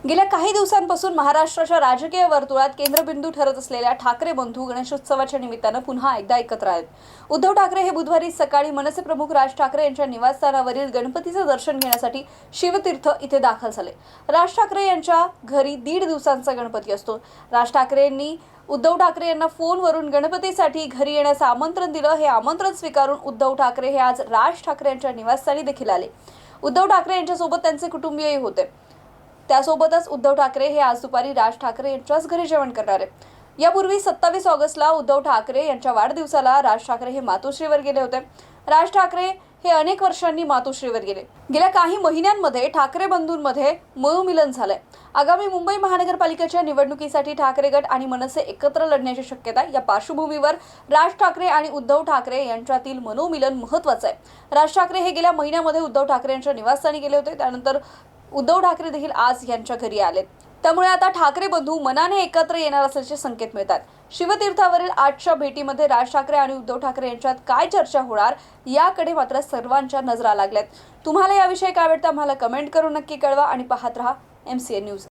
गेल्या काही दिवसांपासून महाराष्ट्राच्या राजकीय वर्तुळात केंद्रबिंदू ठरत असलेल्या ठाकरे बंधू गणेशोत्सवाच्या निमित्तानं पुन्हा एकदा एकत्र आहेत. उद्धव ठाकरे हे बुधवारी सकाळी मनसे प्रमुख राज ठाकरे यांच्या निवासस्थानावरील गणपतीचं दर्शन घेण्यासाठी शिवतीर्थ इथे दाखल झाले. राज ठाकरे यांच्या घरी 1.5 दिवसांचा गणपती असतो. राज ठाकरेंनी उद्धव ठाकरे यांना फोनवरून गणपतीसाठी घरी येण्याचं आमंत्रण दिलं. हे आमंत्रण स्वीकारून उद्धव ठाकरे हे आज राज ठाकरे यांच्या निवासस्थानी देखील आले. उद्धव ठाकरे यांच्यासोबत त्यांचे कुटुंबीयही होते. त्यासोबतच उद्धव ठाकरे हे आज दुपारी राज ठाकरे यांच्याच घरी जेवण करणार आहेत. यापूर्वी 27 ऑगस्टला उद्धव ठाकरे यांच्या वाढदिवसाला राज ठाकरे हे मातोश्रीवर गेले होते. राज ठाकरे हे अनेक वर्षांनी मातोश्रीवर गेले. गेल्या काही महिन्यांमध्ये ठाकरे बंधूंमध्ये मनोमिलन झालंय. आगामी मुंबई महानगरपालिकेच्या निवडणुकीसाठी ठाकरे गट आणि मनसे एकत्र लढण्याची शक्यता आहे. या पार्श्वभूमीवर राज ठाकरे आणि उद्धव ठाकरे यांच्यातील मनोमिलन महत्त्वाचं आहे. राज ठाकरे हे गेल्या महिन्यामध्ये उद्धव ठाकरे यांच्या निवासस्थानी गेले होते. त्यानंतर उद्धव ठाकरे देखील आज यांच्या घरी आलेत. त्यामुळे आता ठाकरे बंधू मनाने एकत्र येणार असल्याचे संकेत मिळतात. शिवतीर्थावरील आजच्या भेटीमध्ये राज ठाकरे आणि उद्धव ठाकरे यांच्यात काय चर्चा होणार याकडे मात्र सर्वांच्या नजरा लागल्यात. तुम्हाला याविषयी काय वाटतं आम्हाला कमेंट करून नक्की कळवा आणि पाहत रहा MCN न्यूज.